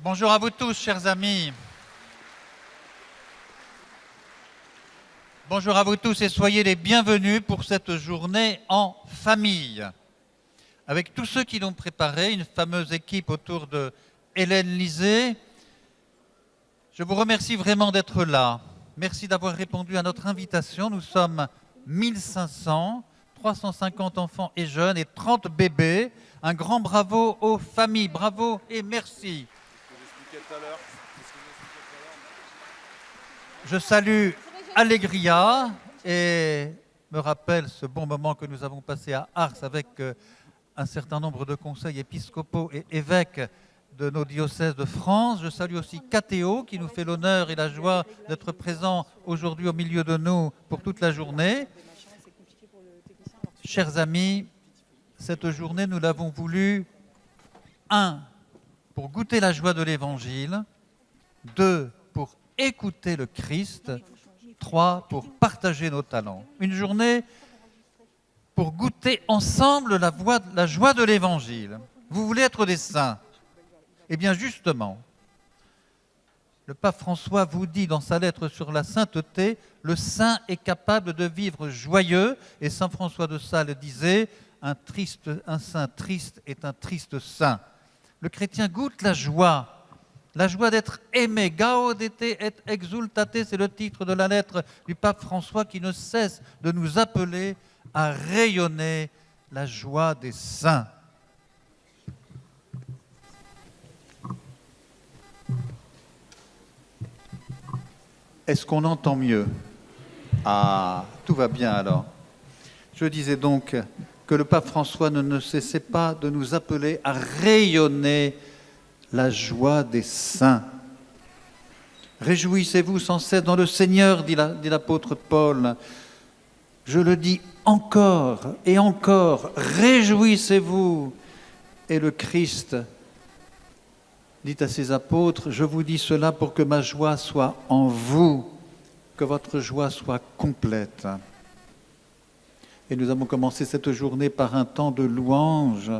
Bonjour à vous tous, chers amis. Bonjour à vous tous et soyez les bienvenus pour cette journée en famille. Avec tous ceux qui l'ont préparée, une fameuse équipe autour de Hélène Lisée, je vous remercie vraiment d'être là. Merci d'avoir répondu à notre invitation. Nous sommes 1500, 350 enfants et jeunes et 30 bébés. Un grand bravo aux familles, bravo et merci. Je salue Allegria et me rappelle ce bon moment que nous avons passé à Ars avec un certain nombre de conseils épiscopaux et évêques de nos diocèses de France. Je salue aussi Cathéo qui nous fait l'honneur et la joie d'être présent aujourd'hui au milieu de nous pour toute la journée. Chers amis, cette journée, nous l'avons voulu, 1, pour goûter la joie de l'Évangile, 2, pour écouter le Christ, 3, pour partager nos talents. Une journée pour goûter ensemble la joie de l'Évangile. Vous voulez être des saints? Eh bien justement, le pape François vous dit dans sa lettre sur la sainteté, le saint est capable de vivre joyeux, et saint François de Sales disait, un saint triste est un triste saint. Le chrétien goûte la joie d'être aimé. Gaudete et exultate, c'est le titre de la lettre du pape François qui ne cesse de nous appeler à rayonner la joie des saints. Est-ce qu'on entend mieux? Ah, tout va bien alors. Je disais donc que le pape François ne cessait pas de nous appeler à rayonner la joie des saints. Réjouissez-vous sans cesse dans le Seigneur, dit l'apôtre Paul. Je le dis encore et encore, réjouissez-vous. Et le Christ dit à ses apôtres, je vous dis cela pour que ma joie soit en vous, que votre joie soit complète. Et nous avons commencé cette journée par un temps de louange,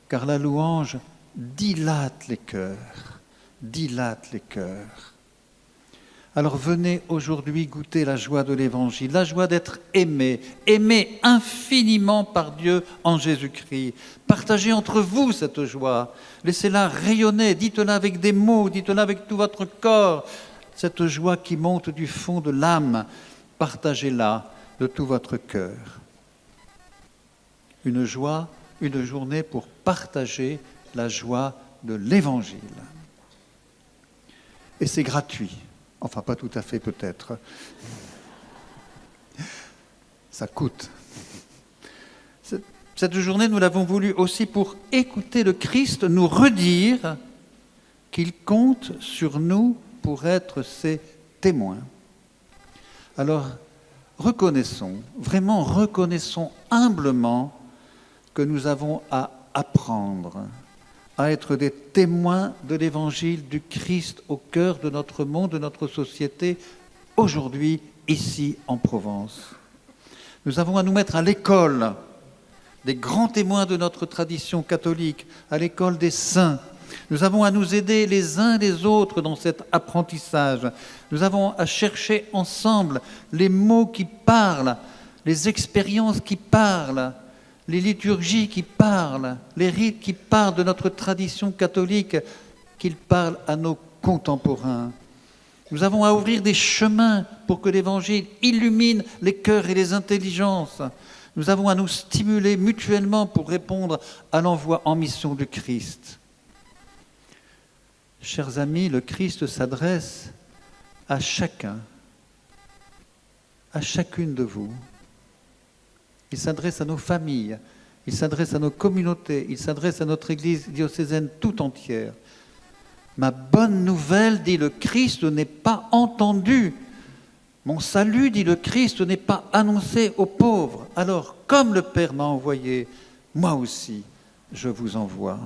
car la louange dilate les cœurs, dilate les cœurs. Alors venez aujourd'hui goûter la joie de l'Évangile, la joie d'être aimé, aimé infiniment par Dieu en Jésus-Christ. Partagez entre vous cette joie, laissez-la rayonner, dites-la avec des mots, dites-la avec tout votre corps. Cette joie qui monte du fond de l'âme, partagez-la de tout votre cœur. Une joie, une journée pour partager la joie de l'Évangile. Et c'est gratuit. Enfin, pas tout à fait peut-être. Ça coûte. Cette journée, nous l'avons voulu aussi pour écouter le Christ nous redire qu'il compte sur nous pour être ses témoins. Alors, reconnaissons, vraiment reconnaissons humblement que nous avons à apprendre à être des témoins de l'Évangile du Christ au cœur de notre monde, de notre société, aujourd'hui, ici en Provence. Nous avons à nous mettre à l'école des grands témoins de notre tradition catholique, à l'école des saints. Nous avons à nous aider les uns les autres dans cet apprentissage. Nous avons à chercher ensemble les mots qui parlent, les expériences qui parlent, les liturgies qui parlent, les rites qui parlent de notre tradition catholique, qu'ils parlent à nos contemporains. Nous avons à ouvrir des chemins pour que l'Évangile illumine les cœurs et les intelligences. Nous avons à nous stimuler mutuellement pour répondre à l'envoi en mission du Christ. Chers amis, le Christ s'adresse à chacun, à chacune de vous. Il s'adresse à nos familles, il s'adresse à nos communautés, il s'adresse à notre Église diocésaine tout entière. Ma bonne nouvelle, dit le Christ, n'est pas entendue. Mon salut, dit le Christ, n'est pas annoncé aux pauvres. Alors, comme le Père m'a envoyé, moi aussi, je vous envoie.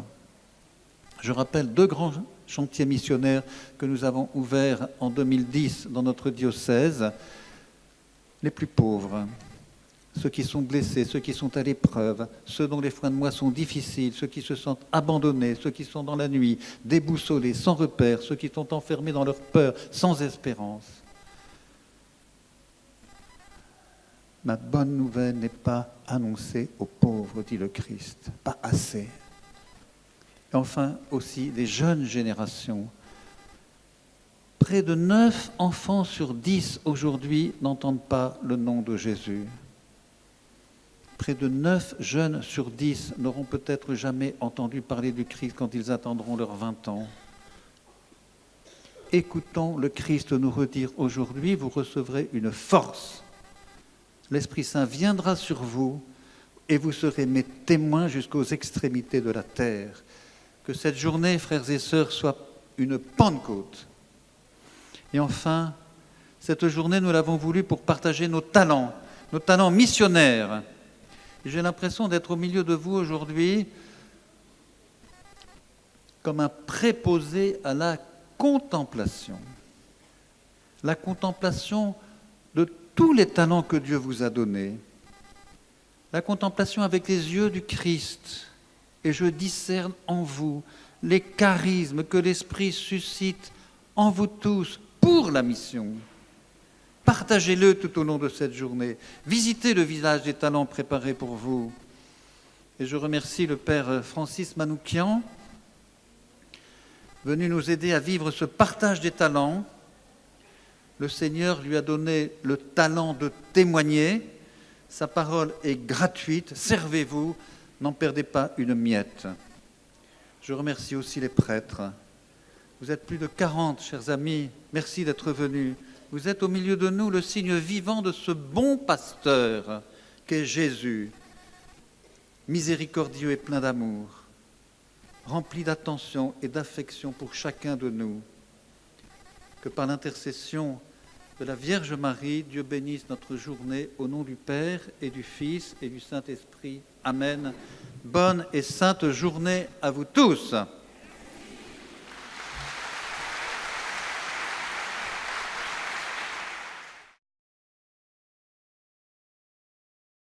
Je rappelle 2 grands chantiers missionnaires que nous avons ouverts en 2010 dans notre diocèse. Les plus pauvres. ceux qui sont blessés, ceux qui sont à l'épreuve, ceux dont les fins de mois sont difficiles, ceux qui se sentent abandonnés, ceux qui sont dans la nuit, déboussolés, sans repère, ceux qui sont enfermés dans leur peur, sans espérance. Ma bonne nouvelle n'est pas annoncée aux pauvres, dit le Christ, pas assez. Et enfin aussi les jeunes générations. Près de 9 enfants sur 10 aujourd'hui n'entendent pas le nom de Jésus. Près de 9 jeunes sur 10 n'auront peut-être jamais entendu parler du Christ quand ils atteindront leurs 20 ans. Écoutons le Christ nous redire aujourd'hui, vous recevrez une force. L'Esprit Saint viendra sur vous et vous serez mes témoins jusqu'aux extrémités de la terre. Que cette journée, frères et sœurs, soit une Pentecôte. Et enfin, cette journée, nous l'avons voulu pour partager nos talents missionnaires. J'ai l'impression d'être au milieu de vous aujourd'hui comme un préposé à la contemplation. La contemplation de tous les talents que Dieu vous a donnés. La contemplation avec les yeux du Christ. Et je discerne en vous les charismes que l'Esprit suscite en vous tous pour la mission. Partagez-le tout au long de cette journée. Visitez le village des talents préparés pour vous. Et je remercie le Père Francis Manoukian, venu nous aider à vivre ce partage des talents. Le Seigneur lui a donné le talent de témoigner. Sa parole est gratuite. Servez-vous, n'en perdez pas une miette. Je remercie aussi les prêtres. Vous êtes plus de 40, chers amis. Merci d'être venus. Vous êtes au milieu de nous le signe vivant de ce bon pasteur qu'est Jésus, miséricordieux et plein d'amour, rempli d'attention et d'affection pour chacun de nous. Que par l'intercession de la Vierge Marie, Dieu bénisse notre journée au nom du Père et du Fils et du Saint-Esprit. Amen. Bonne et sainte journée à vous tous.